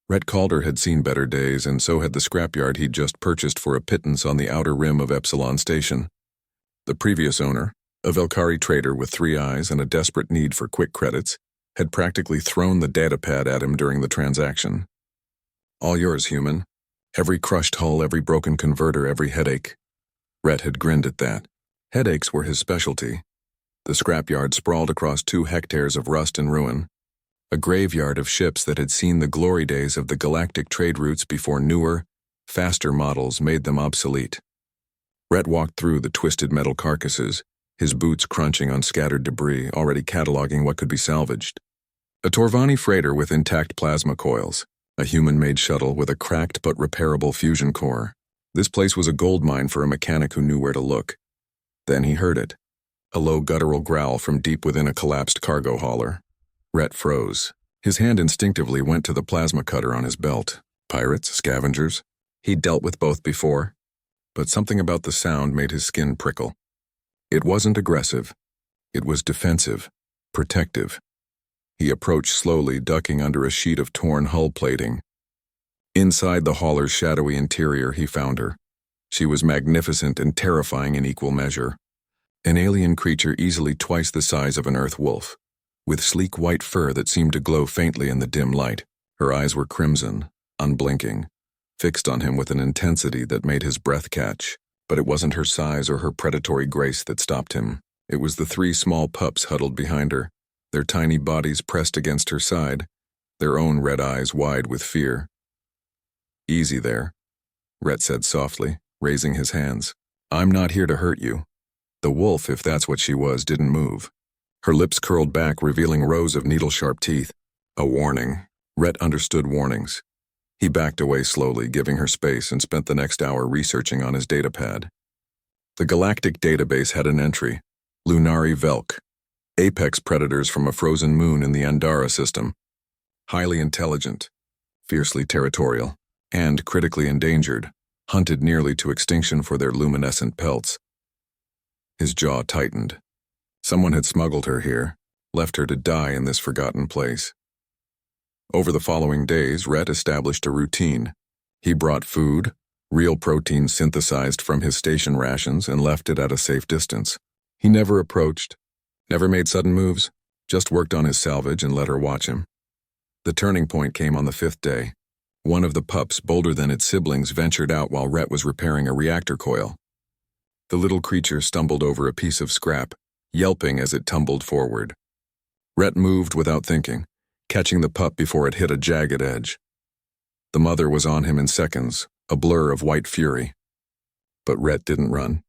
Rhett Calder had seen better days, and so had the scrapyard he'd just purchased for a pittance on the outer rim of Epsilon Station. The previous owner, a Velkari trader with 3 eyes and a desperate need for quick credits, had practically thrown the datapad at him during the transaction. "All yours, human. Every crushed hull, every broken converter, every headache." Rhett had grinned at that. Headaches were his specialty. The scrapyard sprawled across 2 hectares of rust and ruin, a graveyard of ships that had seen the glory days of the galactic trade routes before newer, faster models made them obsolete. Rhett walked through the twisted metal carcasses, his boots crunching on scattered debris, already cataloging what could be salvaged. A Torvani freighter with intact plasma coils, a human-made shuttle with a cracked but repairable fusion core. This place was a gold mine for a mechanic who knew where to look. Then he heard it, a low guttural growl from deep within a collapsed cargo hauler. Rhett froze. His hand instinctively went to the plasma cutter on his belt. Pirates, scavengers. He'd dealt with both before. But something about the sound made his skin prickle. It wasn't aggressive. It was defensive, protective. He approached slowly, ducking under a sheet of torn hull plating. Inside the hauler's shadowy interior, he found her. She was magnificent and terrifying in equal measure. An alien creature easily twice the size of an earth wolf, with sleek white fur that seemed to glow faintly in the dim light. Her eyes were crimson, unblinking, fixed on him with an intensity that made his breath catch. But it wasn't her size or her predatory grace that stopped him. It was the 3 small pups huddled behind her, their tiny bodies pressed against her side, their own red eyes wide with fear. "Easy there," Rhett said softly, raising his hands. "I'm not here to hurt you." The wolf, if that's what she was, didn't move. Her lips curled back, revealing rows of needle-sharp teeth. A warning. Rhett understood warnings. He backed away slowly, giving her space, and spent the next hour researching on his datapad. The galactic database had an entry: Lunari Velk, apex predators from a frozen moon in the Andara system. Highly intelligent, fiercely territorial, and critically endangered, hunted nearly to extinction for their luminescent pelts. His jaw tightened. Someone had smuggled her here, left her to die in this forgotten place. Over the following days, Rhett established a routine. He brought food, real protein synthesized from his station rations, and left it at a safe distance. He never approached, never made sudden moves, just worked on his salvage and let her watch him. The turning point came on the 5th day. One of the pups, bolder than its siblings, ventured out while Rhett was repairing a reactor coil. The little creature stumbled over a piece of scrap, yelping as it tumbled forward. Rhett moved without thinking, catching the pup before it hit a jagged edge. The mother was on him in seconds, a blur of white fury. But Rhett didn't run.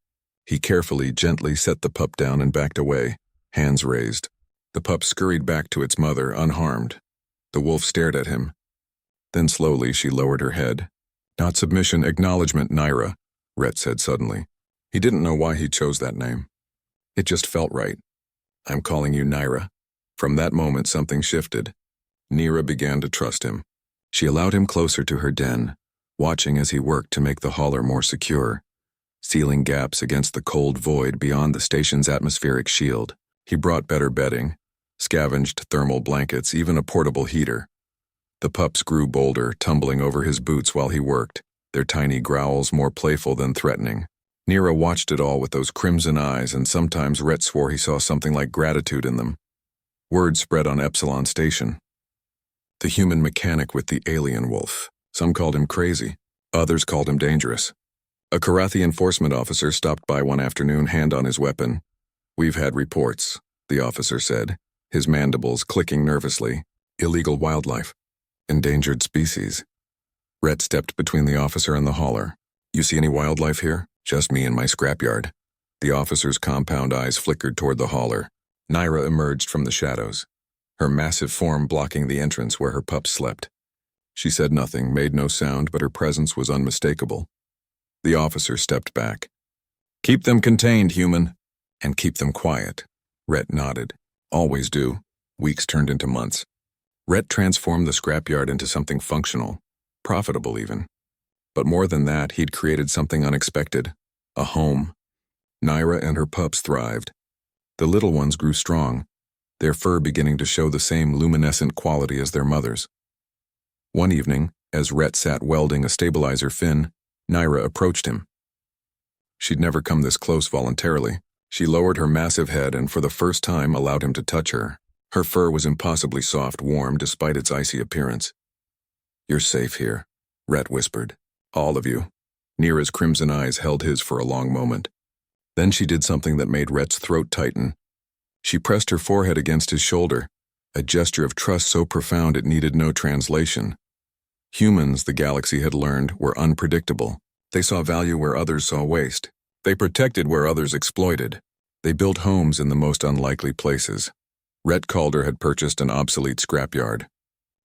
He carefully, gently set the pup down and backed away, hands raised. The pup scurried back to its mother, unharmed. The wolf stared at him. Then slowly she lowered her head. "Not submission, acknowledgement, Naira," Rhett said suddenly. He didn't know why he chose that name. It just felt right. "I'm calling you Naira." From that moment, something shifted. Naira began to trust him. She allowed him closer to her den, watching as he worked to make the hauler more secure, sealing gaps against the cold void beyond the station's atmospheric shield. He brought better bedding, scavenged thermal blankets, even a portable heater. The pups grew bolder, tumbling over his boots while he worked, their tiny growls more playful than threatening. Naira watched it all with those crimson eyes, and sometimes Rhett swore he saw something like gratitude in them. Word spread on Epsilon Station. The human mechanic with the alien wolf. Some called him crazy. Others called him dangerous. A Karathi enforcement officer stopped by one afternoon, hand on his weapon. "We've had reports," the officer said, his mandibles clicking nervously. "Illegal wildlife. Endangered species." Rhett stepped between the officer and the hauler. "You see any wildlife here?" "Just me and my scrapyard." The officer's compound eyes flickered toward the hauler. Naira emerged from the shadows, her massive form blocking the entrance where her pups slept. She said nothing, made no sound, but her presence was unmistakable. The officer stepped back. "Keep them contained, human. And keep them quiet." Rhett nodded. "Always do." Weeks turned into months. Rhett transformed the scrapyard into something functional, profitable even. But more than that, he'd created something unexpected. A home. Naira and her pups thrived. The little ones grew strong, their fur beginning to show the same luminescent quality as their mothers. One evening, as Rhett sat welding a stabilizer fin, Naira approached him. She'd never come this close voluntarily. She lowered her massive head and for the first time allowed him to touch her. Her fur was impossibly soft, warm despite its icy appearance. "You're safe here," Rhett whispered. "All of you." Naira's crimson eyes held his for a long moment. Then she did something that made Rhett's throat tighten. She pressed her forehead against his shoulder, a gesture of trust so profound it needed no translation. Humans, the galaxy had learned, were unpredictable. They saw value where others saw waste. They protected where others exploited. They built homes in the most unlikely places. Rhett Calder had purchased an obsolete scrapyard.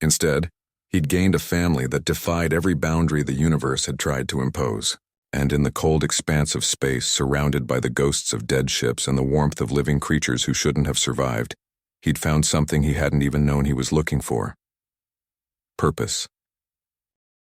Instead, he'd gained a family that defied every boundary the universe had tried to impose. And in the cold expanse of space, surrounded by the ghosts of dead ships and the warmth of living creatures who shouldn't have survived, he'd found something he hadn't even known he was looking for. Purpose.